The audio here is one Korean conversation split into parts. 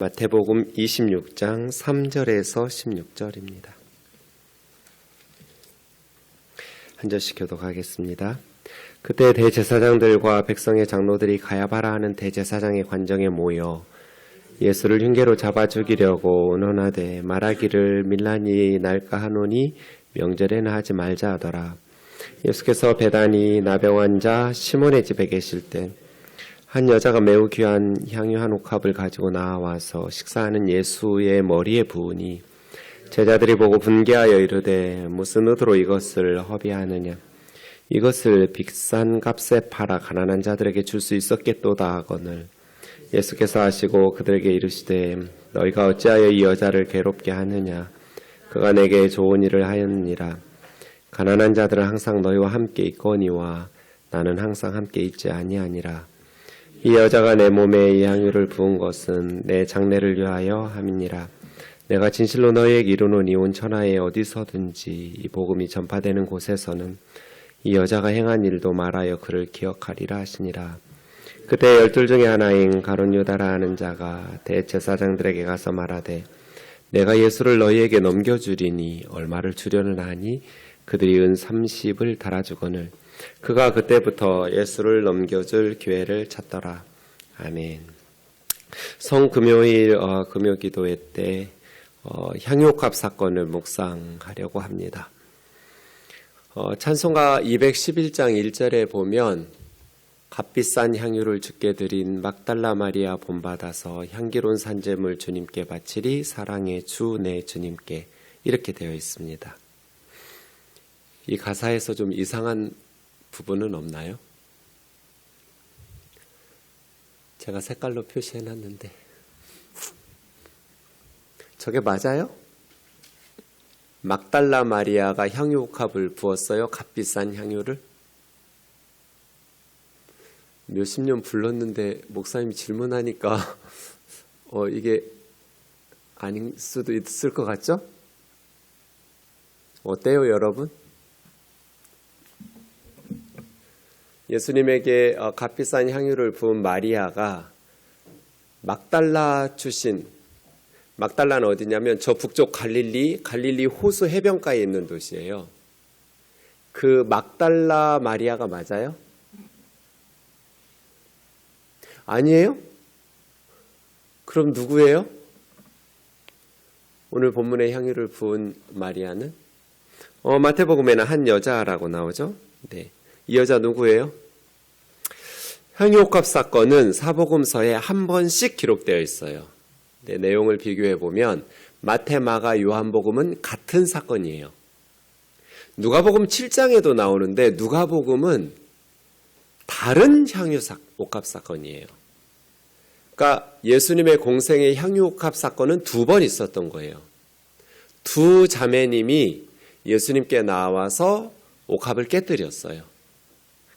마태복음 26장 3절에서 16절입니다. 한 절씩 교독하겠습니다. 그때 대제사장들과 백성의 장로들이 가야바라 하는 대제사장의 관정에 모여 예수를 흉계로 잡아 죽이려고 의논하되 말하기를 밀란이 날까 하노니 명절에는 하지 말자 하더라. 예수께서 베다니 나병 환자 시몬의 집에 계실 때 한 여자가 매우 귀한 향유 한 옥합을 가지고 나와서 식사하는 예수의 머리에 부으니 제자들이 보고 분개하여 이르되 무슨 의도로 이것을 허비하느냐. 이것을 비싼 값에 팔아 가난한 자들에게 줄 수 있었겠도다 하거늘 예수께서 하시고 그들에게 이르시되 너희가 어찌하여 이 여자를 괴롭게 하느냐. 그가 내게 좋은 일을 하였느니라. 가난한 자들은 항상 너희와 함께 있거니와 나는 항상 함께 있지 아니하니라. 이 여자가 내 몸에 이 향유를 부은 것은 내 장례를 위하여 함이니라. 내가 진실로 너희에게 이르노니 온 천하에 어디서든지 이 복음이 전파되는 곳에서는 이 여자가 행한 일도 말하여 그를 기억하리라 하시니라. 그때 12 중에 하나인 가룟 유다라 하는 자가 대제사장들에게 가서 말하되 내가 예수를 너희에게 넘겨주리니 얼마를 주려는 하니 그들이 은 30을 달아주거늘 그가 그때부터 예수를 넘겨줄 기회를 찾더라. 아멘. 성금요일 금요기도회 때 향유옥합 사건을 묵상하려고 합니다. 찬송가 211장 1절에 보면 값비싼 향유를 주께 드린 막달라 마리아 본받아서 향기로운 산재물 주님께 바치리 사랑의 주 내 주님께 이렇게 되어 있습니다. 이 가사에서 좀 이상한 부분은 없나요? 제가 색깔로 표시해놨는데 저게 맞아요? 막달라 마리아가 향유옥합을 부었어요? 값비싼 향유를? 몇십 년 불렀는데 목사님이 질문하니까 이게 아닐 수도 있을 것 같죠? 어때요, 여러분? 예수님에게 값비싼 향유를 부은 마리아가 막달라 출신, 막달라는 어디냐면 저 북쪽 갈릴리 호수 해변가에 있는 도시예요. 그 막달라 마리아가 맞아요? 아니에요? 그럼 누구예요? 오늘 본문의 향유를 부은 마리아는 마태복음에는 한 여자라고 나오죠. 네. 이 여자 누구예요? 향유옥합 사건은 사복음서에 한 번씩 기록되어 있어요. 네, 내용을 비교해 보면 마태, 마가, 요한복음은 같은 사건이에요. 누가복음 7장에도 나오는데 누가복음은 다른 향유옥합 사건이에요. 그러니까 예수님의 공생의 향유옥합 사건은 2번 있었던 거예요. 두 자매님이 예수님께 나와서 옥합을 깨뜨렸어요.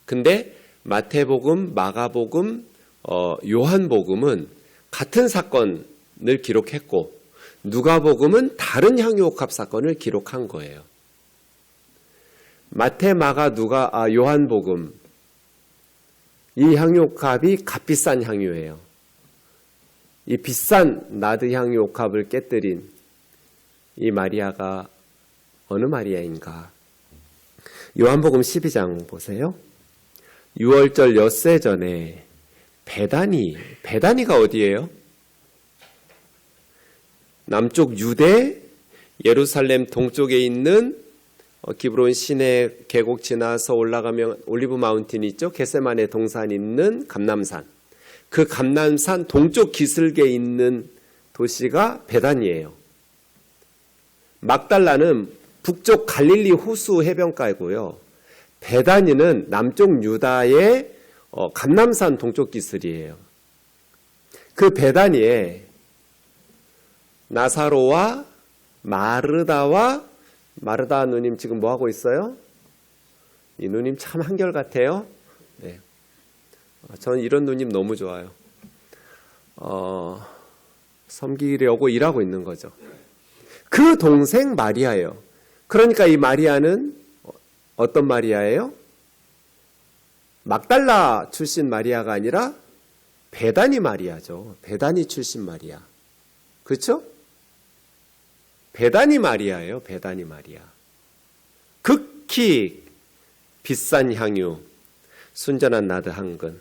근데 마태복음, 마가복음, 요한복음은 같은 사건을 기록했고 누가복음은 다른 향유옥합 사건을 기록한 거예요. 마태, 마가, 요한복음 이 향유옥합이 값비싼 향유예요. 이 비싼 나드 향유옥합을 깨뜨린 이 마리아가 어느 마리아인가? 요한복음 12장 보세요. 6월절 엿새 전에 베다니가 어디예요? 남쪽 유대, 예루살렘 동쪽에 있는 기브론 시내 계곡 지나서 올라가면 올리브 마운틴 있죠? 겟세마네 동산 있는 감람산. 그 감람산 동쪽 기슭에 있는 도시가 베다니예요. 막달라는 북쪽 갈릴리 호수 해변가이고요. 베다니는 남쪽 유다의 감람산 동쪽 기슭이에요. 그 베다니에 나사로와 마르다 누님 지금 뭐 하고 있어요? 이 누님 참 한결같아요. 네. 저는 이런 누님 너무 좋아요. 섬기려고 일하고 있는 거죠. 그 동생 마리아예요. 그러니까 이 마리아는 어떤 마리아예요? 막달라 출신 마리아가 아니라 베다니 마리아죠. 베다니 출신 마리아. 그렇죠? 베다니 마리아예요. 베다니 마리아. 극히 비싼 향유, 순전한 나드 한 근.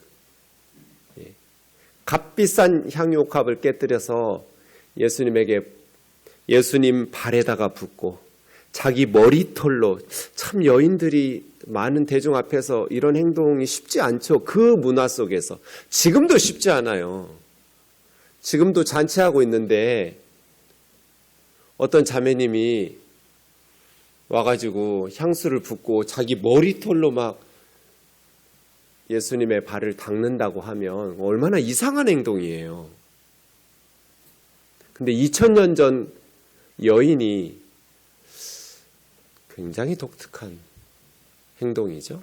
값비싼 향유옥합을 깨뜨려서 예수님 발에다가 붓고 자기 머리털로, 참 여인들이 많은 대중 앞에서 이런 행동이 쉽지 않죠. 그 문화 속에서. 지금도 쉽지 않아요. 지금도 잔치하고 있는데 어떤 자매님이 와가지고 향수를 붓고 자기 머리털로 막 예수님의 발을 닦는다고 하면 얼마나 이상한 행동이에요. 근데 2000년 전 여인이 굉장히 독특한 행동이죠.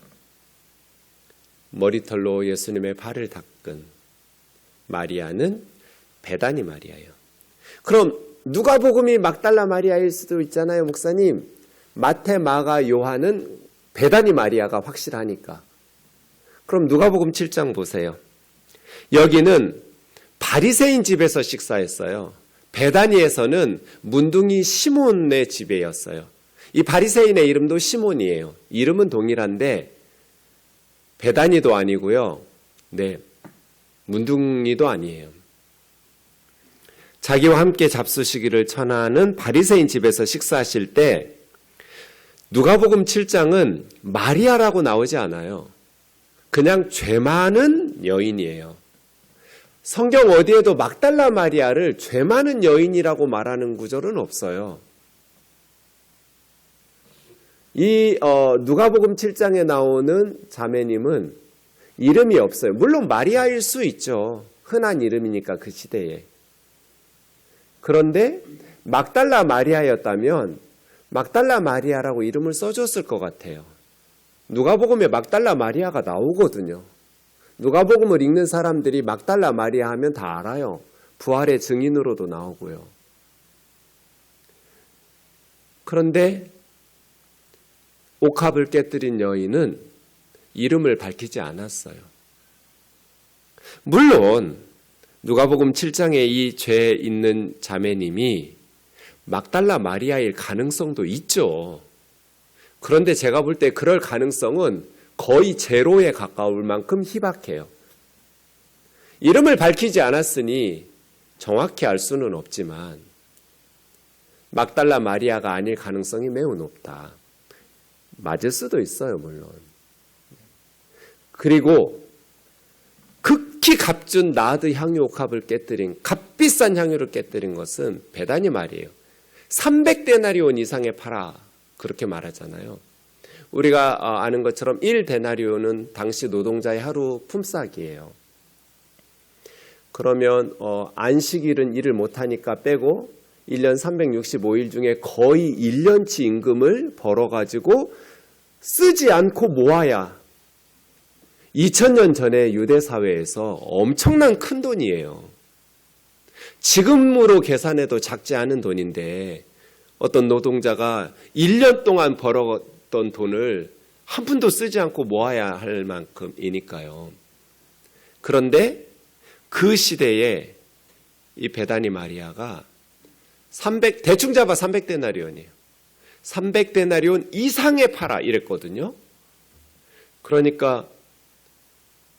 머리털로 예수님의 발을 닦은 마리아는 베다니 마리아예요. 그럼 누가복음이 막달라 마리아일 수도 있잖아요, 목사님. 마태, 마가, 요한은 베다니 마리아가 확실하니까. 그럼 누가복음 7장 보세요. 여기는 바리새인 집에서 식사했어요. 베다니에서는 문둥이 시몬의 집이었어요. 이 바리새인의 이름도 시몬이에요. 이름은 동일한데 베다니도 아니고요. 네, 문둥이도 아니에요. 자기와 함께 잡수시기를 청하는 바리새인 집에서 식사하실 때 누가복음 7장은 마리아라고 나오지 않아요. 그냥 죄 많은 여인이에요. 성경 어디에도 막달라 마리아를 죄 많은 여인이라고 말하는 구절은 없어요. 이 누가복음 7장에 나오는 자매님은 이름이 없어요. 물론 마리아일 수 있죠. 흔한 이름이니까 그 시대에. 그런데 막달라 마리아였다면 막달라 마리아라고 이름을 써줬을 것 같아요. 누가복음에 막달라 마리아가 나오거든요. 누가복음을 읽는 사람들이 막달라 마리아 하면 다 알아요. 부활의 증인으로도 나오고요. 그런데 옥합을 깨뜨린 여인은 이름을 밝히지 않았어요. 물론 누가복음 7장에 이 죄 있는 자매님이 막달라 마리아일 가능성도 있죠. 그런데 제가 볼 때 그럴 가능성은 거의 제로에 가까울 만큼 희박해요. 이름을 밝히지 않았으니 정확히 알 수는 없지만 막달라 마리아가 아닐 가능성이 매우 높다. 맞을 수도 있어요, 물론. 그리고 극히 값준 나드 향유 옥합을 깨뜨린, 값비싼 향유를 깨뜨린 것은 베다니 말이에요. 300데나리온 이상에 팔아, 그렇게 말하잖아요. 우리가 아는 것처럼 1데나리온은 당시 노동자의 하루 품삯이에요. 그러면 안식일은 일을 못하니까 빼고 1년 365일 중에 거의 1년치 임금을 벌어가지고 쓰지 않고 모아야 2000년 전에 유대 사회에서 엄청난 큰 돈이에요. 지금으로 계산해도 작지 않은 돈인데 어떤 노동자가 1년 동안 벌었던 돈을 한 푼도 쓰지 않고 모아야 할 만큼이니까요. 그런데 그 시대에 이 베다니 마리아가 대충 잡아 300데나리온이에요. 300데나리온 이상에 팔아 이랬거든요. 그러니까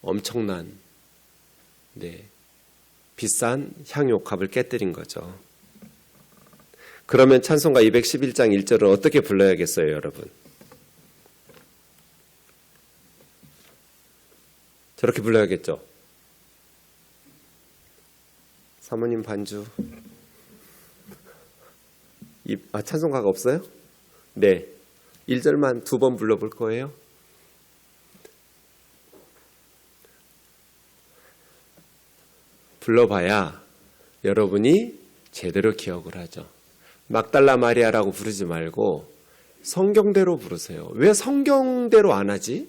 엄청난 비싼 향유옥합을 깨뜨린 거죠. 그러면 찬송가 211장 1절을 어떻게 불러야겠어요, 여러분? 저렇게 불러야겠죠? 사모님 반주. 찬송가가 없어요? 네. 1절만 2번 불러볼 거예요. 불러봐야 여러분이 제대로 기억을 하죠. 막달라 마리아라고 부르지 말고 성경대로 부르세요. 왜 성경대로 안 하지?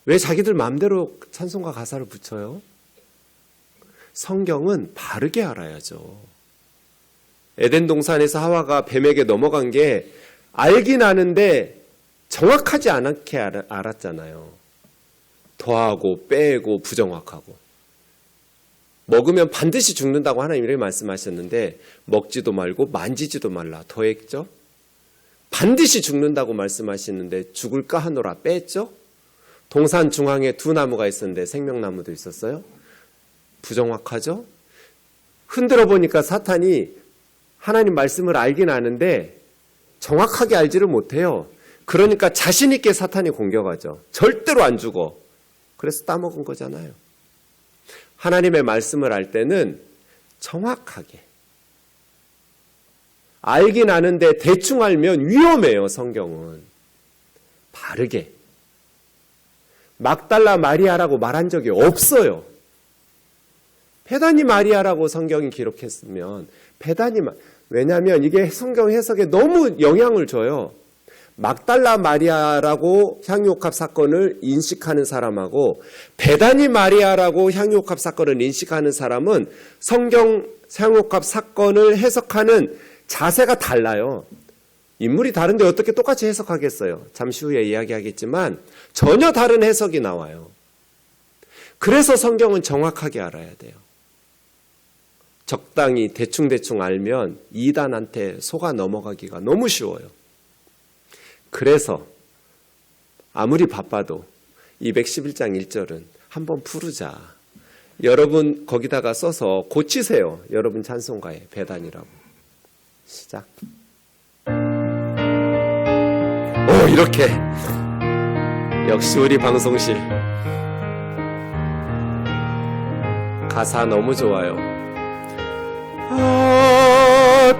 왜 자기들 마음대로 찬송가 가사를 붙여요? 성경은 바르게 알아야죠. 에덴 동산에서 하와가 뱀에게 넘어간 게 알긴 아는데 정확하지 않게 알았잖아요. 더하고 빼고 부정확하고. 먹으면 반드시 죽는다고 하나님 이렇게 말씀하셨는데 먹지도 말고 만지지도 말라 더했죠. 반드시 죽는다고 말씀하시는데 죽을까 하노라 뺐죠. 동산 중앙에 두 나무가 있었는데 생명나무도 있었어요. 부정확하죠. 흔들어 보니까 사탄이 하나님 말씀을 알긴 아는데 정확하게 알지를 못해요. 그러니까 자신 있게 사탄이 공격하죠. 절대로 안 죽어. 그래서 따먹은 거잖아요. 하나님의 말씀을 알 때는 정확하게 알긴 아는데 대충 알면 위험해요. 성경은 바르게 막달라 마리아라고 말한 적이 없어요. 베다니 마리아라고 성경이 기록했으면 왜냐하면 이게 성경 해석에 너무 영향을 줘요. 막달라 마리아라고 향유옥합 사건을 인식하는 사람하고 베다니 마리아라고 향유옥합 사건을 인식하는 사람은 성경 향유옥합 사건을 해석하는 자세가 달라요. 인물이 다른데 어떻게 똑같이 해석하겠어요? 잠시 후에 이야기하겠지만 전혀 다른 해석이 나와요. 그래서 성경은 정확하게 알아야 돼요. 적당히 대충대충 알면 이단한테 속아 넘어가기가 너무 쉬워요. 그래서 아무리 바빠도 211장 1절은 한번 풀으자. 여러분 거기다가 써서 고치세요. 여러분 찬송가에 배단이라고. 시작. 오, 이렇게 역시 우리 방송실 가사 너무 좋아요.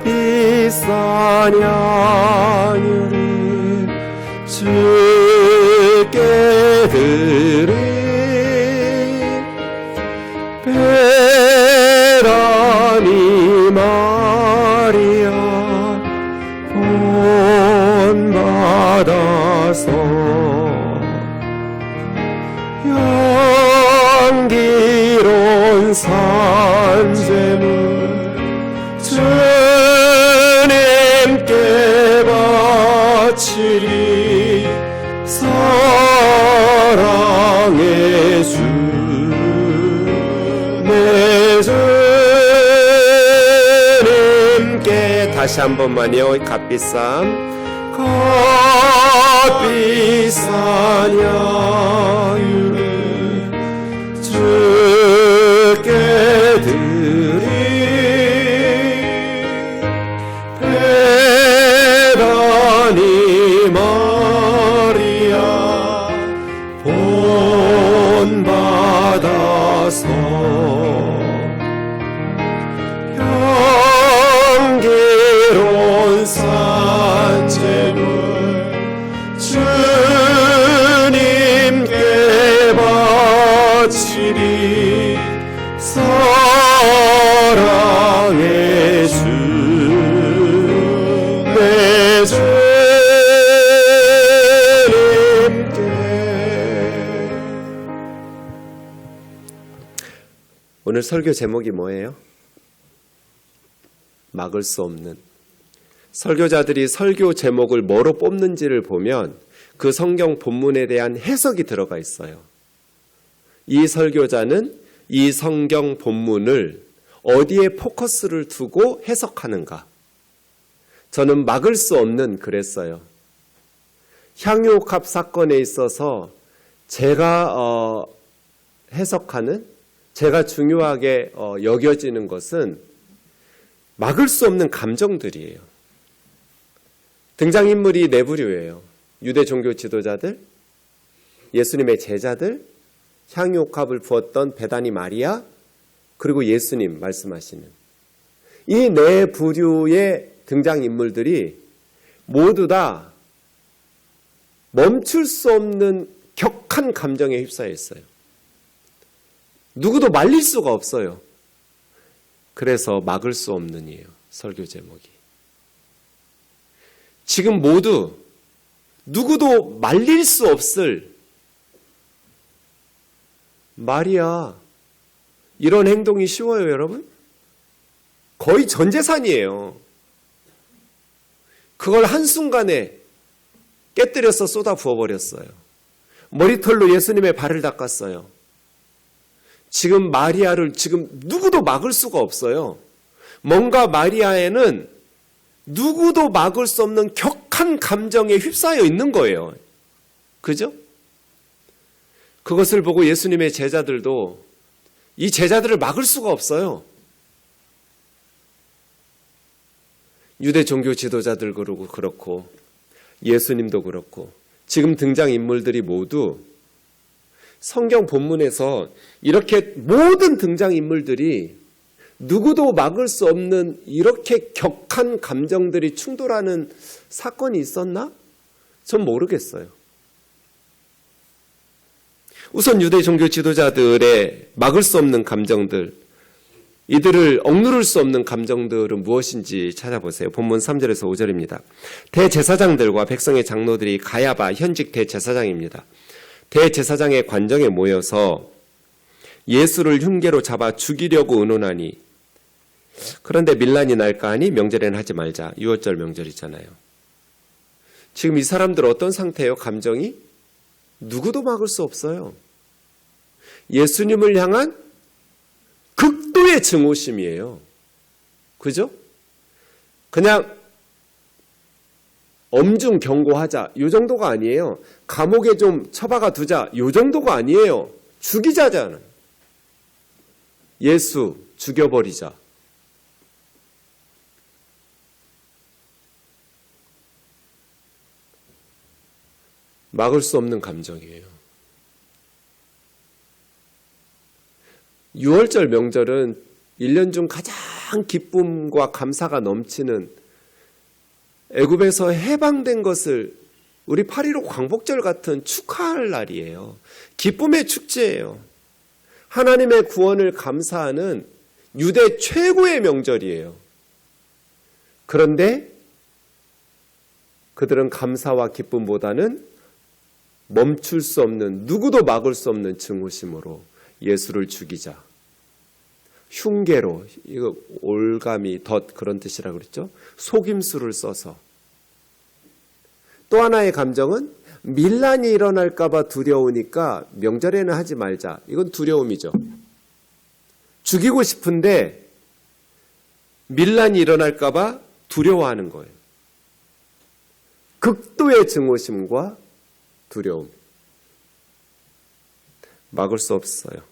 비싼 양유를 주께 드리 베라니 마리아 본받아서 향기로운 산재물 주님께 바치리 사랑의 주 내 주님께 다시 한 번만요. 값비싼 양유를 주께 드리 베다니 마리아 본받아서 향기로운 산재물 주님께 바치리 사랑의 주 내 주님께. 오늘 설교 제목이 뭐예요? 막을 수 없는. 설교자들이 설교 제목을 뭐로 뽑는지를 보면 그 성경 본문에 대한 해석이 들어가 있어요. 이 설교자는 이 성경 본문을 어디에 포커스를 두고 해석하는가? 저는 막을 수 없는 그랬어요. 향유옥합 사건에 있어서 제가 해석하는, 제가 중요하게 여겨지는 것은 막을 수 없는 감정들이에요. 등장인물이 네 부류예요. 유대 종교 지도자들, 예수님의 제자들, 향유옥합을 부었던 베다니 마리아, 그리고 예수님 말씀하시는 이 네 부류의 등장인물들이 모두 다 멈출 수 없는 격한 감정에 휩싸여 있어요. 누구도 말릴 수가 없어요. 그래서 막을 수 없는이에요. 설교 제목이. 지금 모두 누구도 말릴 수 없을 마리아, 이런 행동이 쉬워요, 여러분? 거의 전 재산이에요. 그걸 한순간에 깨뜨려서 쏟아 부어버렸어요. 머리털로 예수님의 발을 닦았어요. 지금 마리아를 지금 누구도 막을 수가 없어요. 뭔가 마리아에는 누구도 막을 수 없는 격한 감정에 휩싸여 있는 거예요. 그죠? 그것을 보고 예수님의 제자들도 이 제자들을 막을 수가 없어요. 유대 종교 지도자들 그렇고 예수님도 그렇고 지금 등장인물들이 모두 성경 본문에서 이렇게 모든 등장인물들이 누구도 막을 수 없는 이렇게 격한 감정들이 충돌하는 사건이 있었나? 전 모르겠어요. 우선 유대 종교 지도자들의 막을 수 없는 감정들, 이들을 억누를 수 없는 감정들은 무엇인지 찾아보세요. 본문 3절에서 5절입니다. 대제사장들과 백성의 장로들이 가야바 현직 대제사장입니다. 대제사장의 관정에 모여서 예수를 흉계로 잡아 죽이려고 의논하니, 그런데 밀란이 날까 하니 명절에는 하지 말자. 유월절 명절이잖아요. 지금 이 사람들 어떤 상태예요? 감정이? 누구도 막을 수 없어요. 예수님을 향한 극도의 증오심이에요. 그죠? 그냥 엄중 경고하자 이 정도가 아니에요. 감옥에 좀 처박아 두자 이 정도가 아니에요. 죽이자잖아요. 예수 죽여버리자. 막을 수 없는 감정이에요. 유월절 명절은 1년 중 가장 기쁨과 감사가 넘치는, 애굽에서 해방된 것을 우리 8.15 광복절 같은 축하할 날이에요. 기쁨의 축제예요. 하나님의 구원을 감사하는 유대 최고의 명절이에요. 그런데 그들은 감사와 기쁨보다는 멈출 수 없는, 누구도 막을 수 없는 증오심으로 예수를 죽이자. 흉계로, 이거 올가미, 덧 그런 뜻이라고 그랬죠. 속임수를 써서. 또 하나의 감정은 밀란이 일어날까 봐 두려우니까 명절에는 하지 말자. 이건 두려움이죠. 죽이고 싶은데 밀란이 일어날까 봐 두려워하는 거예요. 극도의 증오심과 두려움. 막을 수 없어요.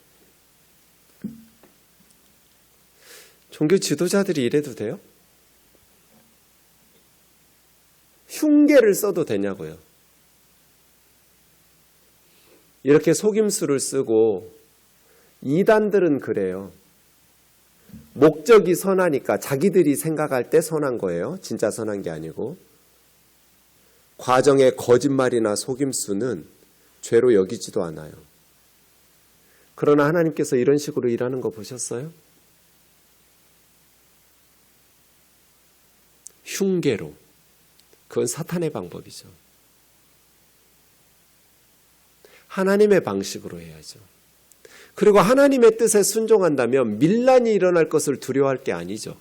종교 지도자들이 이래도 돼요? 흉계를 써도 되냐고요. 이렇게 속임수를 쓰고, 이단들은 그래요. 목적이 선하니까 자기들이 생각할 때 선한 거예요. 진짜 선한 게 아니고. 과정의 거짓말이나 속임수는 죄로 여기지도 않아요. 그러나 하나님께서 이런 식으로 일하는 거 보셨어요? 흉계로. 그건 사탄의 방법이죠. 하나님의 방식으로 해야죠. 그리고 하나님의 뜻에 순종한다면 밀란이 일어날 것을 두려워할 게 아니죠.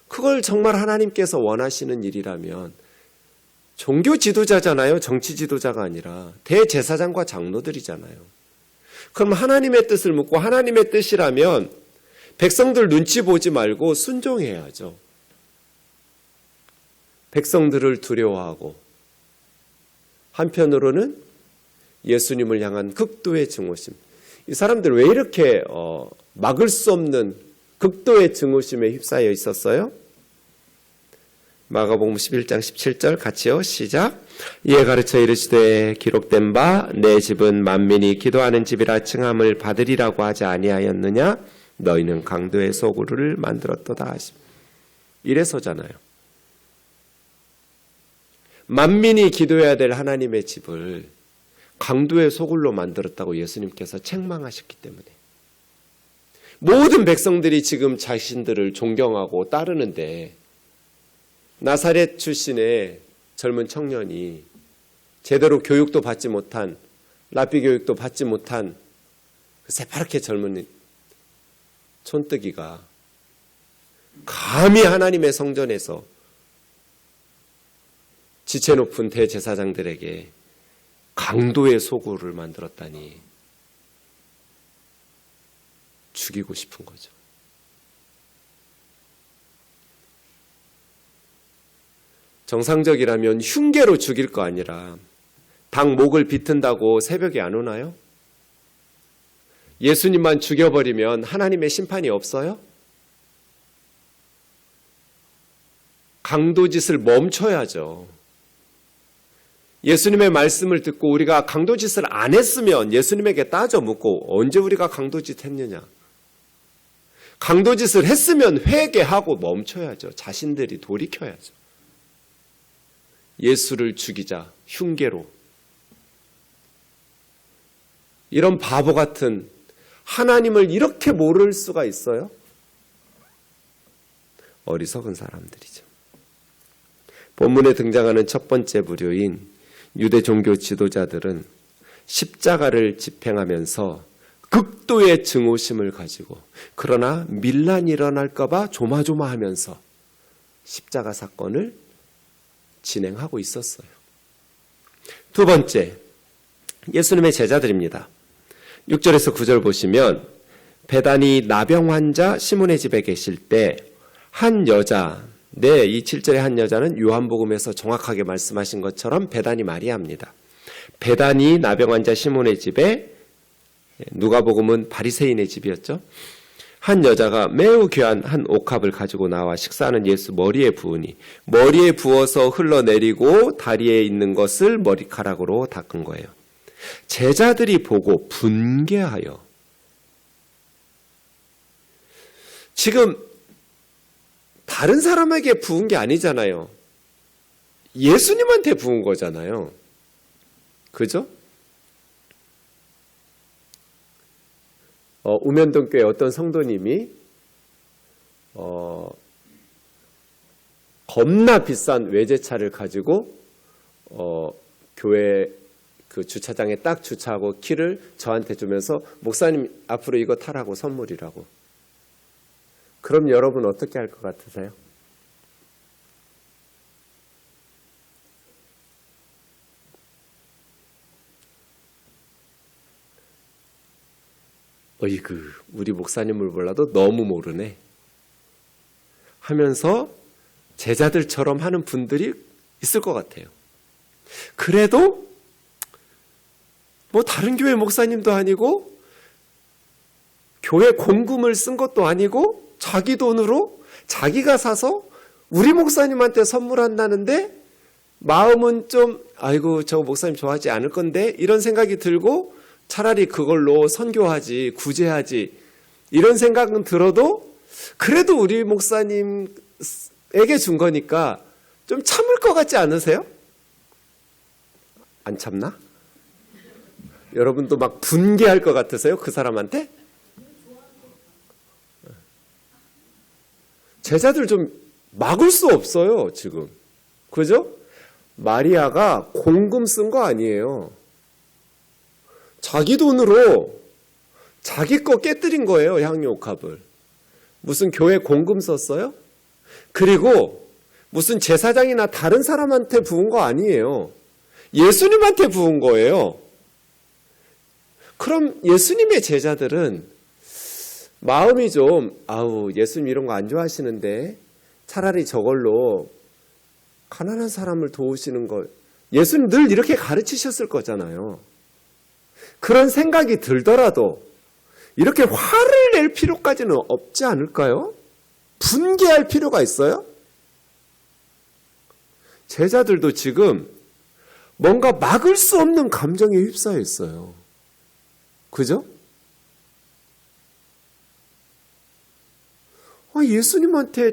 그걸 정말 하나님께서 원하시는 일이라면, 종교 지도자잖아요. 정치 지도자가 아니라 대제사장과 장로들이잖아요. 그럼 하나님의 뜻을 묻고 하나님의 뜻이라면 백성들 눈치 보지 말고 순종해야죠. 백성들을 두려워하고, 한편으로는 예수님을 향한 극도의 증오심. 이 사람들 왜 이렇게 막을 수 없는 극도의 증오심에 휩싸여 있었어요? 마가복음 11장 17절 같이요. 시작. 이에 가르쳐 이르시되 기록된 바 내 집은 만민이 기도하는 집이라 칭함을 받으리라고 하지 아니하였느냐? 너희는 강도의 소굴을 만들었도다 하심. 이래서잖아요. 만민이 기도해야 될 하나님의 집을 강도의 소굴로 만들었다고 예수님께서 책망하셨기 때문에, 모든 백성들이 지금 자신들을 존경하고 따르는데 나사렛 출신의 젊은 청년이 제대로 교육도 받지 못한, 랍비 교육도 받지 못한 새파랗게 젊은 촌뜨기가 감히 하나님의 성전에서 지체 높은 대제사장들에게 강도의 소굴을 만들었다니, 죽이고 싶은 거죠. 정상적이라면 흉계로 죽일 거 아니라 닭 목을 비튼다고 새벽에 안 오나요? 예수님만 죽여버리면 하나님의 심판이 없어요? 강도짓을 멈춰야죠. 예수님의 말씀을 듣고 우리가 강도짓을 안 했으면 예수님에게 따져 묻고 언제 우리가 강도짓 했느냐. 강도짓을 했으면 회개하고 멈춰야죠. 자신들이 돌이켜야죠. 예수를 죽이자 흉계로. 이런 바보 같은 하나님을 이렇게 모를 수가 있어요? 어리석은 사람들이죠. 본문에 등장하는 첫 번째 부류인 유대 종교 지도자들은 십자가를 집행하면서 극도의 증오심을 가지고 그러나 밀란이 일어날까 봐 조마조마하면서 십자가 사건을 진행하고 있었어요. 두 번째, 예수님의 제자들입니다. 6절에서 9절 보시면 베다니 나병 환자 시몬의 집에 계실 때 한 여자, 이 7절의 한 여자는 요한복음에서 정확하게 말씀하신 것처럼 베다니 마리아입니다. 베다니 나병 환자 시몬의 집에, 누가복음은 바리새인의 집이었죠. 한 여자가 매우 귀한 한 옥합을 가지고 나와 식사하는 예수 머리에 부으니 머리에 부어서 흘러내리고 다리에 있는 것을 머리카락으로 닦은 거예요. 제자들이 보고 분개하여, 지금 다른 사람에게 부은 게 아니잖아요. 예수님한테 부은 거잖아요. 그죠? 우면동교회 어떤 성도님이 겁나 비싼 외제차를 가지고 교회 그 주차장에 딱 주차하고 키를 저한테 주면서 목사님 앞으로 이거 타라고, 선물이라고. 그럼 여러분 어떻게 할 것 같으세요? 어이구, 우리 목사님을 몰라도 너무 모르네 하면서 제자들처럼 하는 분들이 있을 것 같아요. 그래도 뭐 다른 교회 목사님도 아니고 교회 공금을 쓴 것도 아니고 자기 돈으로 자기가 사서 우리 목사님한테 선물한다는데 마음은 좀 아이고 저 목사님 좋아하지 않을 건데 이런 생각이 들고 차라리 그걸로 선교하지, 구제하지, 이런 생각은 들어도 그래도 우리 목사님에게 준 거니까 좀 참을 것 같지 않으세요? 안 참나? 여러분도 막 분개할 것 같으세요? 그 사람한테? 제자들 좀 막을 수 없어요, 지금. 그죠? 마리아가 공금 쓴 거 아니에요. 자기 돈으로 자기 거 깨뜨린 거예요, 향유옥합을. 무슨 교회 공금 썼어요? 그리고 무슨 제사장이나 다른 사람한테 부은 거 아니에요. 예수님한테 부은 거예요. 그럼 예수님의 제자들은 마음이 좀 예수님 이런 거 안 좋아하시는데 차라리 저걸로 가난한 사람을 도우시는 걸, 예수님 늘 이렇게 가르치셨을 거잖아요. 그런 생각이 들더라도 이렇게 화를 낼 필요까지는 없지 않을까요? 분개할 필요가 있어요? 제자들도 지금 뭔가 막을 수 없는 감정에 휩싸여 있어요. 그죠? 예수님한테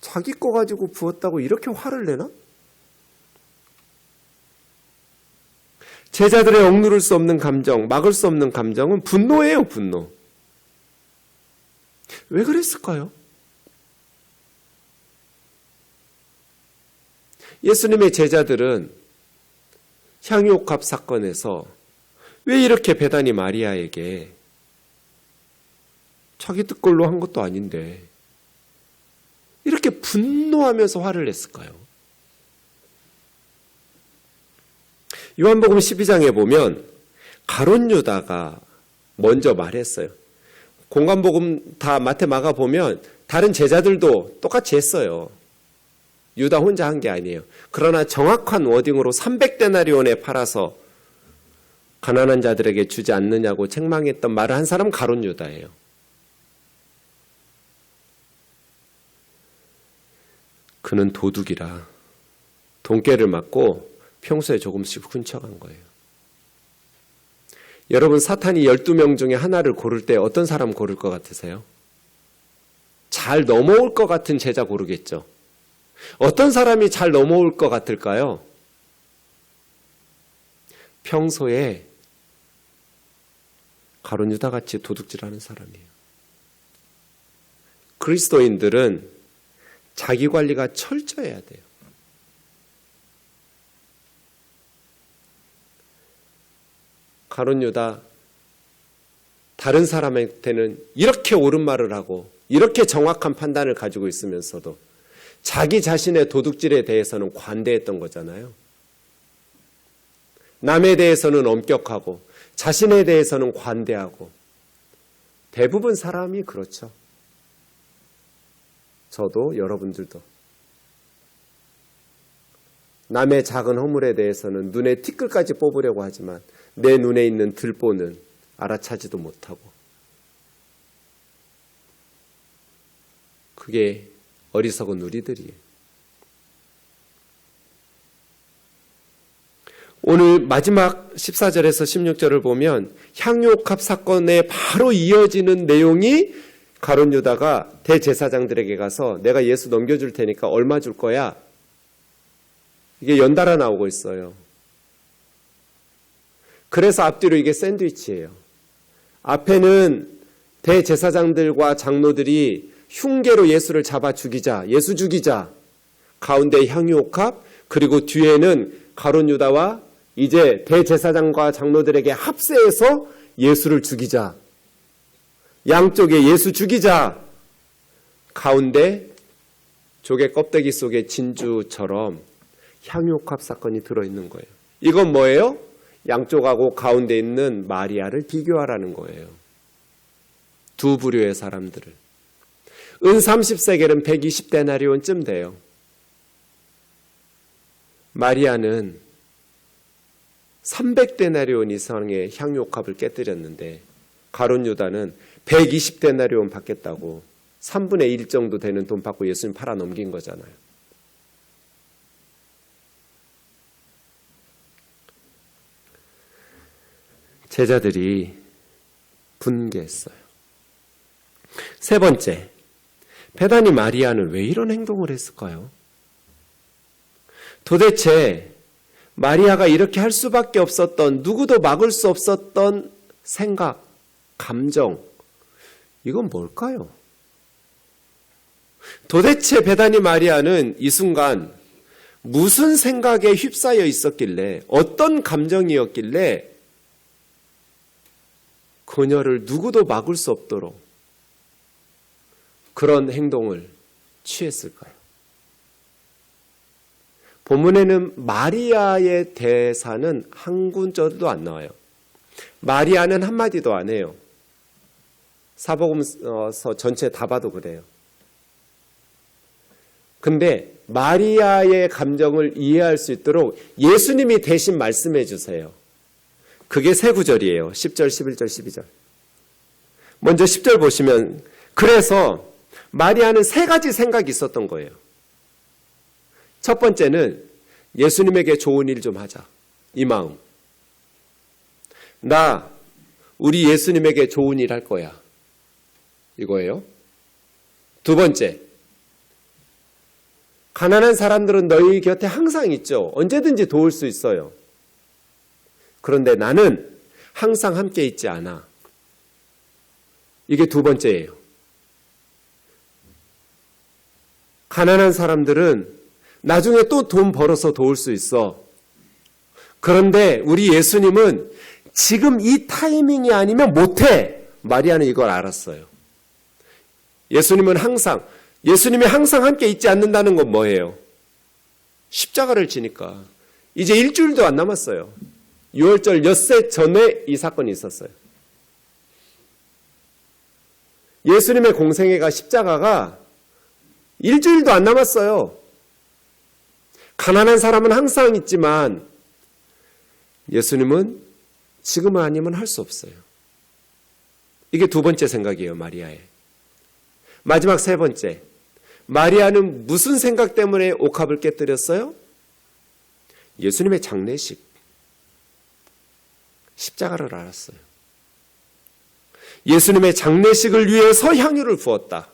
자기 거 가지고 부었다고 이렇게 화를 내나? 제자들의 억누를 수 없는 감정, 막을 수 없는 감정은 분노예요, 분노. 왜 그랬을까요? 예수님의 제자들은 향유옥합 사건에서 왜 이렇게 베다니 마리아에게 자기 뜻걸로 한 것도 아닌데 이렇게 분노하면서 화를 냈을까요? 요한복음 12장에 보면 가룟 유다가 먼저 말했어요. 공관복음 다 마태 마가 보면 다른 제자들도 똑같이 했어요. 유다 혼자 한 게 아니에요. 그러나 정확한 워딩으로 300데나리온에 팔아서 가난한 자들에게 주지 않느냐고 책망했던 말을 한 사람 가룟 유다예요. 그는 도둑이라 돈깨를 맞고 평소에 조금씩 훔쳐간 거예요. 여러분, 사탄이 12명 중에 하나를 고를 때 어떤 사람 고를 것 같으세요? 잘 넘어올 것 같은 제자 고르겠죠. 어떤 사람이 잘 넘어올 것 같을까요? 평소에 가룟 유다같이 도둑질하는 사람이에요. 그리스도인들은 자기 관리가 철저해야 돼요. 가룟 유다, 다른 사람한테는 이렇게 옳은 말을 하고 이렇게 정확한 판단을 가지고 있으면서도 자기 자신의 도둑질에 대해서는 관대했던 거잖아요. 남에 대해서는 엄격하고 자신에 대해서는 관대하고. 대부분 사람이 그렇죠. 저도 여러분들도. 남의 작은 허물에 대해서는 눈에 티끌까지 뽑으려고 하지만 내 눈에 있는 들보는 알아차지도 못하고. 그게 어리석은 우리들이에요. 오늘 마지막 14절에서 16절을 보면 향유옥합 사건에 바로 이어지는 내용이 가룟 유다가 대제사장들에게 가서 내가 예수 넘겨줄 테니까 얼마 줄 거야? 이게 연달아 나오고 있어요. 그래서 앞뒤로 이게 샌드위치예요. 앞에는 대제사장들과 장로들이 흉계로 예수를 잡아 죽이자, 예수 죽이자. 가운데 향유옥합, 그리고 뒤에는 가룟 유다와 이제 대제사장과 장로들에게 합세해서 예수를 죽이자. 양쪽에 예수 죽이자. 가운데 조개 껍데기 속에 진주처럼 향유옥합 사건이 들어있는 거예요. 이건 뭐예요? 양쪽하고 가운데 있는 마리아를 비교하라는 거예요. 두 부류의 사람들을. 은 30세겔은 120데나리온쯤 돼요. 마리아는 300데나리온 이상의 향유옥합을 깨뜨렸는데 가룟 유다는 120데나리온 받겠다고 3분의 1 정도 되는 돈 받고 예수님 팔아 넘긴 거잖아요. 제자들이 분개했어요. 세 번째, 베다니 마리아는 왜 이런 행동을 했을까요? 도대체 마리아가 이렇게 할 수밖에 없었던, 누구도 막을 수 없었던 생각, 감정, 이건 뭘까요? 도대체 베다니 마리아는 이 순간 무슨 생각에 휩싸여 있었길래, 어떤 감정이었길래 그녀를 누구도 막을 수 없도록 그런 행동을 취했을까요? 본문에는 마리아의 대사는 한 군절도 안 나와요. 마리아는 한마디도 안 해요. 사복음서 전체 다 봐도 그래요. 근데 마리아의 감정을 이해할 수 있도록 예수님이 대신 말씀해 주세요. 그게 세 구절이에요. 10절, 11절, 12절. 먼저 10절 보시면, 그래서 마리아는 세 가지 생각이 있었던 거예요. 첫 번째는 예수님에게 좋은 일 좀 하자. 이 마음. 나 우리 예수님에게 좋은 일 할 거야. 이거예요. 두 번째, 가난한 사람들은 너희 곁에 항상 있죠. 언제든지 도울 수 있어요. 그런데 나는 항상 함께 있지 않아. 이게 두 번째예요. 가난한 사람들은 나중에 또 돈 벌어서 도울 수 있어. 그런데 우리 예수님은 지금 이 타이밍이 아니면 못해. 마리아는 이걸 알았어요. 예수님이 항상 함께 있지 않는다는 건 뭐예요? 십자가를 지니까. 이제 일주일도 안 남았어요. 6월절 엿새 전에 이 사건이 있었어요. 예수님의 공생애가 십자가가 일주일도 안 남았어요. 가난한 사람은 항상 있지만 예수님은 지금은 아니면 할 수 없어요. 이게 두 번째 생각이에요, 마리아의. 마지막 세 번째. 마리아는 무슨 생각 때문에 옥합을 깨뜨렸어요? 예수님의 장례식. 십자가를 알았어요. 예수님의 장례식을 위해서 향유를 부었다.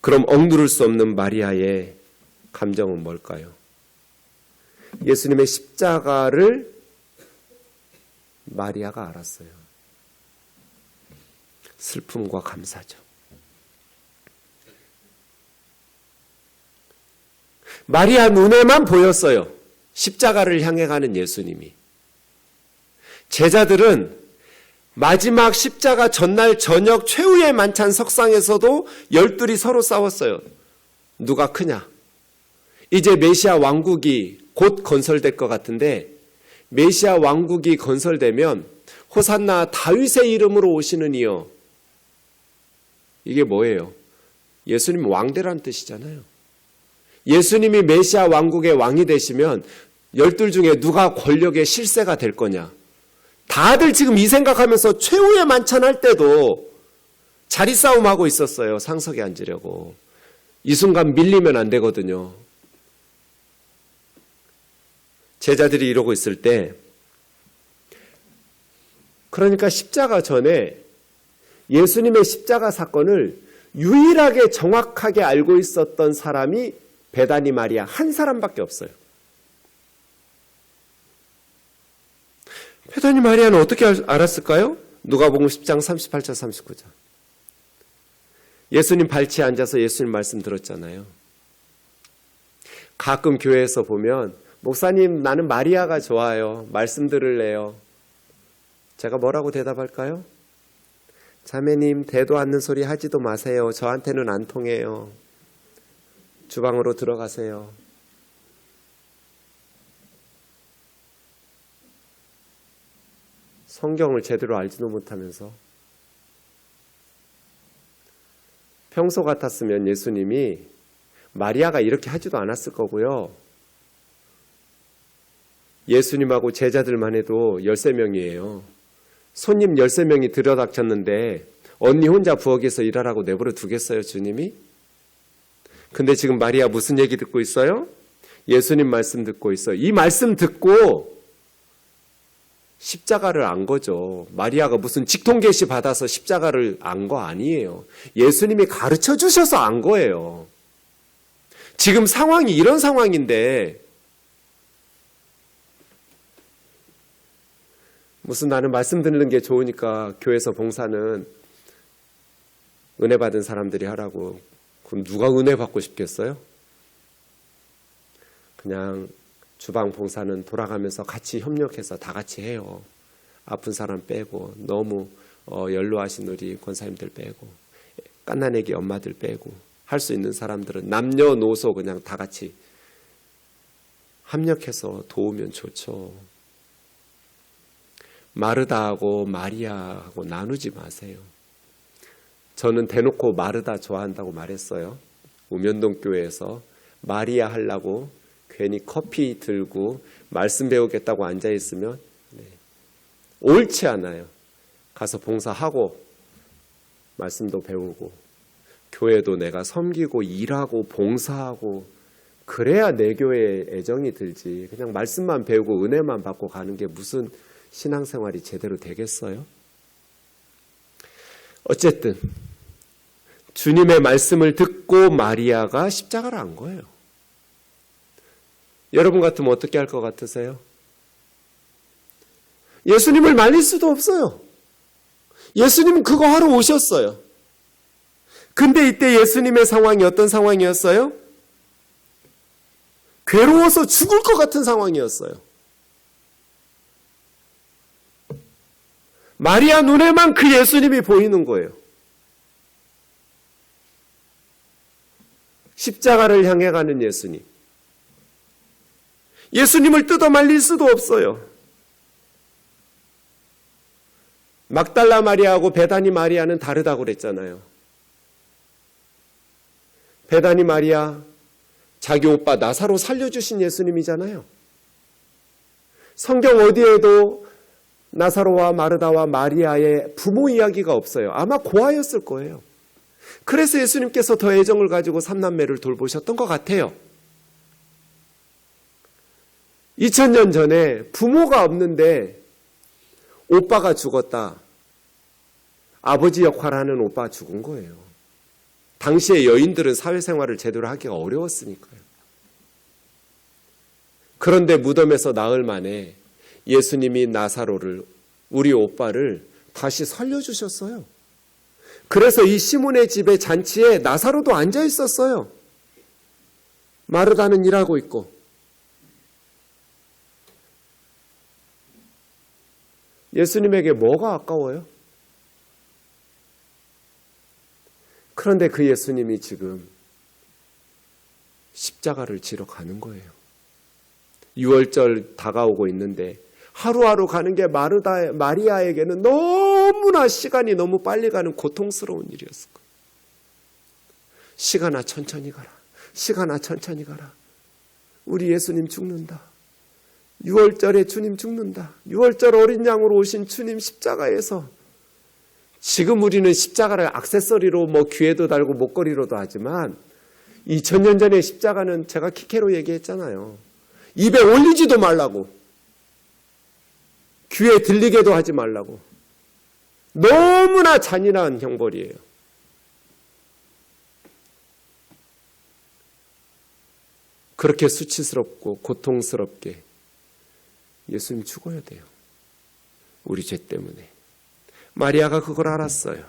그럼 억누를 수 없는 마리아의 감정은 뭘까요? 예수님의 십자가를 마리아가 알았어요. 슬픔과 감사죠. 마리아 눈에만 보였어요. 십자가를 향해 가는 예수님이. 제자들은 마지막 십자가 전날 저녁 최후의 만찬 석상에서도 열둘이 서로 싸웠어요. 누가 크냐? 이제 메시아 왕국이 곧 건설될 것 같은데 메시아 왕국이 건설되면 호산나 다윗의 이름으로 오시는 이여. 이게 뭐예요? 예수님 왕대란 뜻이잖아요. 예수님이 메시아 왕국의 왕이 되시면 열둘 중에 누가 권력의 실세가 될 거냐? 다들 지금 이 생각하면서 최후의 만찬할 때도 자리 싸움하고 있었어요. 상석에 앉으려고. 이 순간 밀리면 안 되거든요. 제자들이 이러고 있을 때, 그러니까 십자가 전에 예수님의 십자가 사건을 유일하게 정확하게 알고 있었던 사람이 베다니 마리아 한 사람밖에 없어요. 베다니 마리아는 어떻게 알았을까요? 누가복음 10장 38절 39절. 예수님 발치에 앉아서 예수님 말씀 들었잖아요. 가끔 교회에서 보면 목사님 나는 마리아가 좋아요. 말씀 들을래요. 제가 뭐라고 대답할까요? 자매님 대도 않는 소리 하지도 마세요. 저한테는 안 통해요. 주방으로 들어가세요. 성경을 제대로 알지도 못하면서. 평소 같았으면 예수님이 마리아가 이렇게 하지도 않았을 거고요. 예수님하고 제자들만 해도 13명이에요. 손님 13명이 들여닥쳤는데 언니 혼자 부엌에서 일하라고 내버려 두겠어요, 주님이? 근데 지금 마리아 무슨 얘기 듣고 있어요? 예수님 말씀 듣고 있어요. 이 말씀 듣고 십자가를 안 거죠. 마리아가 무슨 직통계시 받아서 십자가를 안 거 아니에요. 예수님이 가르쳐 주셔서 안 거예요. 지금 상황이 이런 상황인데 무슨 나는 말씀 듣는 게 좋으니까 교회에서 봉사는 은혜 받은 사람들이 하라고. 그럼 누가 은혜 받고 싶겠어요? 그냥 주방 봉사는 돌아가면서 같이 협력해서 다 같이 해요. 아픈 사람 빼고 너무 연로하신 우리 권사님들 빼고 갓난아기 엄마들 빼고 할 수 있는 사람들은 남녀노소 그냥 다 같이 합력해서 도우면 좋죠. 마르다하고 마리아하고 나누지 마세요. 저는 대놓고 마르다 좋아한다고 말했어요. 우면동 교회에서 마리아 하려고 괜히 커피 들고 말씀 배우겠다고 앉아있으면 옳지 않아요. 가서 봉사하고 말씀도 배우고 교회도 내가 섬기고 일하고 봉사하고 그래야 내 교회에 애정이 들지. 그냥 말씀만 배우고 은혜만 받고 가는 게 무슨 신앙생활이 제대로 되겠어요? 어쨌든 주님의 말씀을 듣고 마리아가 십자가를 안 거예요. 여러분 같으면 어떻게 할 것 같으세요? 예수님을 말릴 수도 없어요. 예수님은 그거 하러 오셨어요. 근데 이때 예수님의 상황이 어떤 상황이었어요? 괴로워서 죽을 것 같은 상황이었어요. 마리아 눈에만 그 예수님이 보이는 거예요. 십자가를 향해 가는 예수님. 예수님을 뜯어 말릴 수도 없어요. 막달라 마리아하고 베다니 마리아는 다르다고 그랬잖아요. 베다니 마리아, 자기 오빠 나사로 살려주신 예수님이잖아요. 성경 어디에도 나사로와 마르다와 마리아의 부모 이야기가 없어요. 아마 고아였을 거예요. 그래서 예수님께서 더 애정을 가지고 삼남매를 돌보셨던 것 같아요. 2000년 전에 부모가 없는데 오빠가 죽었다. 아버지 역할을 하는 오빠가 죽은 거예요. 당시의 여인들은 사회생활을 제대로 하기가 어려웠으니까요. 그런데 무덤에서 나흘 만에 예수님이 나사로를, 우리 오빠를 다시 살려주셨어요. 그래서 이 시몬의 집의 잔치에 나사로도 앉아 있었어요. 마르다는 일하고 있고. 예수님에게 뭐가 아까워요? 그런데 그 예수님이 지금 십자가를 지러 가는 거예요. 6월절 다가오고 있는데 하루하루 가는 게 마리아에게는 너무나 시간이 너무 빨리 가는 고통스러운 일이었을 거예요. 시간아 천천히 가라. 시간아 천천히 가라. 우리 예수님 죽는다. 6월절에 주님 죽는다. 6월절 어린 양으로 오신 주님 십자가에서 지금 우리는 십자가를 액세서리로 귀에도 달고 목걸이로도 하지만 2000년 전의 십자가는 제가 키케로 얘기했잖아요. 입에 올리지도 말라고. 귀에 들리게도 하지 말라고. 너무나 잔인한 형벌이에요. 그렇게 수치스럽고 고통스럽게 예수님 죽어야 돼요. 우리 죄 때문에. 마리아가 그걸 알았어요.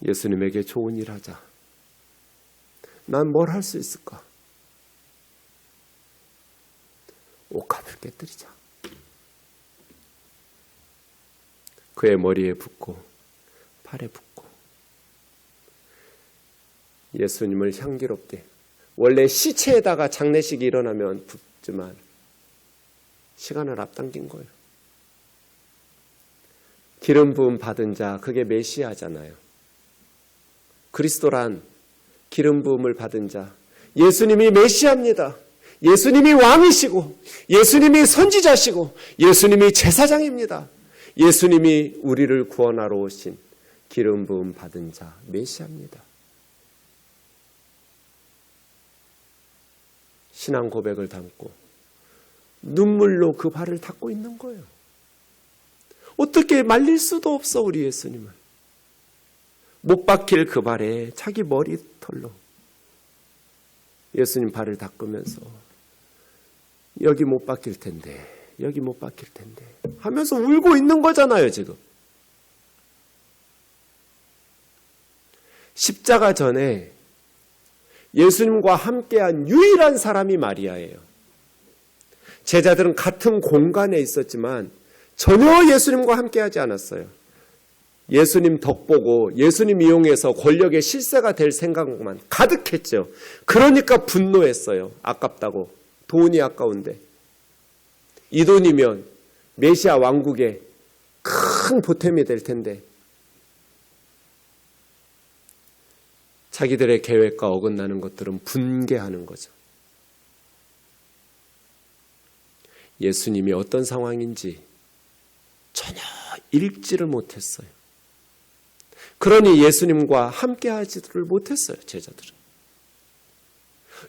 예수님에게 좋은 일 하자. 난 뭘 할 수 있을까? 옷값을 깨뜨리자. 그의 머리에 붓고 팔에 붓고 예수님을 향기롭게, 원래 시체에다가 장례식이 일어나면 붓지만 시간을 앞당긴 거예요. 기름 부음 받은 자, 그게 메시아잖아요. 그리스도란 기름 부음을 받은 자, 예수님이 메시아입니다. 예수님이 왕이시고 예수님이 선지자시고 예수님이 제사장입니다. 예수님이 우리를 구원하러 오신 기름 부음 받은 자, 메시아입니다. 신앙 고백을 담고 눈물로 그 발을 닦고 있는 거예요. 어떻게 말릴 수도 없어, 우리 예수님을. 못 박힐 그 발에 자기 머리털로 예수님 발을 닦으면서 여기 못 박힐 텐데, 여기 못 박힐 텐데 하면서 울고 있는 거잖아요, 지금. 십자가 전에 예수님과 함께한 유일한 사람이 마리아예요. 제자들은 같은 공간에 있었지만 전혀 예수님과 함께하지 않았어요. 예수님 덕보고 예수님 이용해서 권력의 실세가 될 생각만 가득했죠. 그러니까 분노했어요. 아깝다고. 돈이 아까운데. 이 돈이면 메시아 왕국에 큰 보탬이 될 텐데 자기들의 계획과 어긋나는 것들은 분개하는 거죠. 예수님이 어떤 상황인지 전혀 읽지를 못했어요. 그러니 예수님과 함께하지를 못했어요, 제자들은.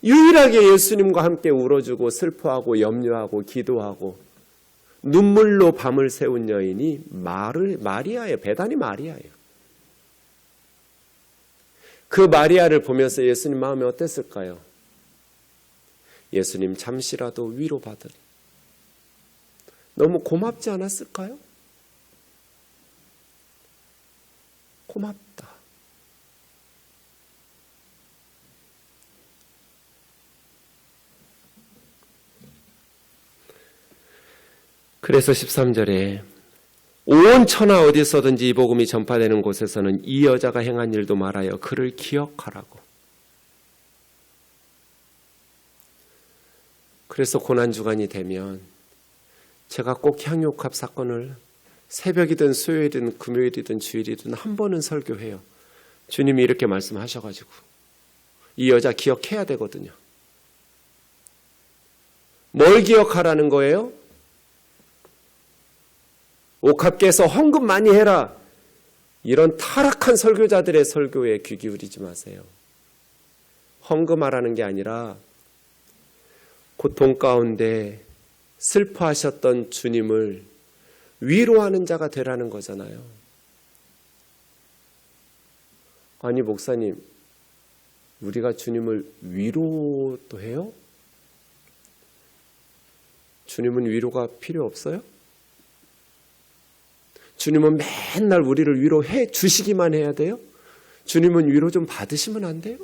유일하게 예수님과 함께 울어주고 슬퍼하고 염려하고 기도하고 눈물로 밤을 새운 여인이 마리아예요. 베다니 마리아예요. 그 마리아를 보면서 예수님 마음이 어땠을까요? 예수님 잠시라도 위로받으리. 너무 고맙지 않았을까요? 고맙다. 그래서 13절에 온 천하 어디서든지 이 복음이 전파되는 곳에서는 이 여자가 행한 일도 말하여 그를 기억하라고. 그래서 고난주간이 되면 제가 꼭 향유옥합 사건을 새벽이든 수요일이든 금요일이든 주일이든 한 번은 설교해요. 주님이 이렇게 말씀하셔가지고 이 여자 기억해야 되거든요. 뭘 기억하라는 거예요? 옥합계에서 헌금 많이 해라. 이런 타락한 설교자들의 설교에 귀 기울이지 마세요. 헌금하라는 게 아니라 고통 가운데 슬퍼하셨던 주님을 위로하는 자가 되라는 거잖아요. 아니 목사님, 우리가 주님을 위로도 해요? 주님은 위로가 필요 없어요? 주님은 맨날 우리를 위로해 주시기만 해야 돼요? 주님은 위로 좀 받으시면 안 돼요?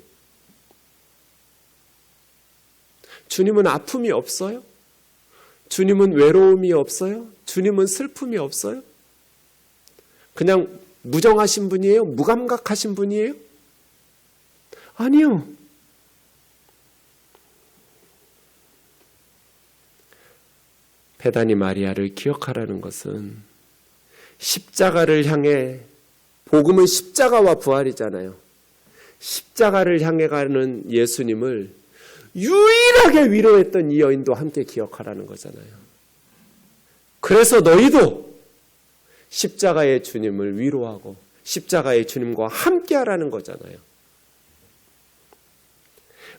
주님은 아픔이 없어요? 주님은 외로움이 없어요? 주님은 슬픔이 없어요? 그냥 무정하신 분이에요? 무감각하신 분이에요? 아니요. 베다니 마리아를 기억하라는 것은 십자가를 향해, 복음은 십자가와 부활이잖아요. 십자가를 향해 가는 예수님을 유일하게 위로했던 이 여인도 함께 기억하라는 거잖아요. 그래서 너희도 십자가의 주님을 위로하고 십자가의 주님과 함께 하라는 거잖아요.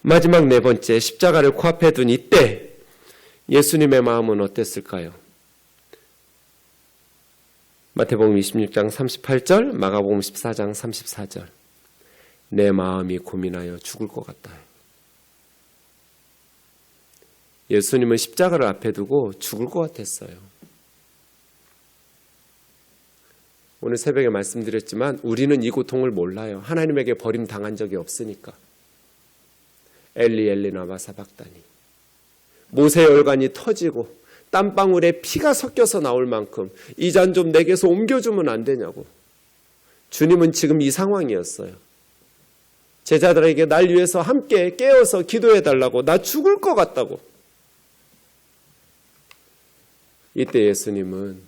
마지막 네 번째, 십자가를 코앞에 둔 이때 예수님의 마음은 어땠을까요? 마태복음 26장 38절, 마가복음 14장 34절. 내 마음이 고민하여 죽을 것 같다. 예수님은 십자가를 앞에 두고 죽을 것 같았어요. 오늘 새벽에 말씀드렸지만 우리는 이 고통을 몰라요. 하나님에게 버림당한 적이 없으니까. 엘리 엘리 라마 사박다니. 모세 열간이 터지고 땀방울에 피가 섞여서 나올 만큼 이 잔 좀 내게서 옮겨주면 안 되냐고. 주님은 지금 이 상황이었어요. 제자들에게 날 위해서 함께 깨어서 기도해달라고, 나 죽을 것 같다고. 이때 예수님은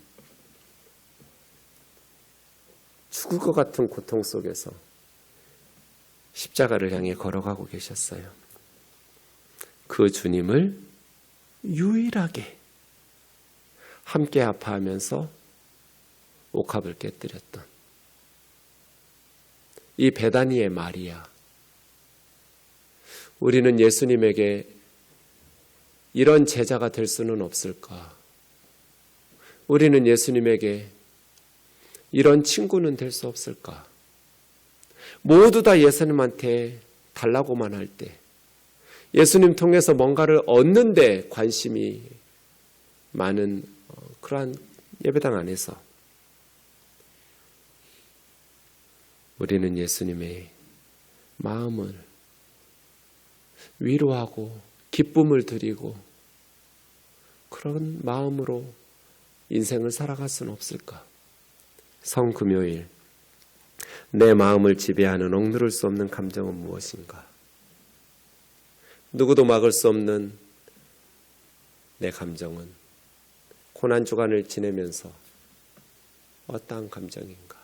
죽을 것 같은 고통 속에서 십자가를 향해 걸어가고 계셨어요. 그 주님을 유일하게 함께 아파하면서 옥합을 깨뜨렸던 이 베다니의 마리아. 우리는 예수님에게 이런 제자가 될 수는 없을까? 우리는 예수님에게 이런 친구는 될 수 없을까? 모두 다 예수님한테 달라고만 할 때, 예수님 통해서 뭔가를 얻는데 관심이 많은 그러한 예배당 안에서 우리는 예수님의 마음을 위로하고 기쁨을 드리고 그런 마음으로 인생을 살아갈 수는 없을까? 성금요일, 내 마음을 지배하는 억누를 수 없는 감정은 무엇인가? 누구도 막을 수 없는 내 감정은 고난주간을 지내면서 어떠한 감정인가?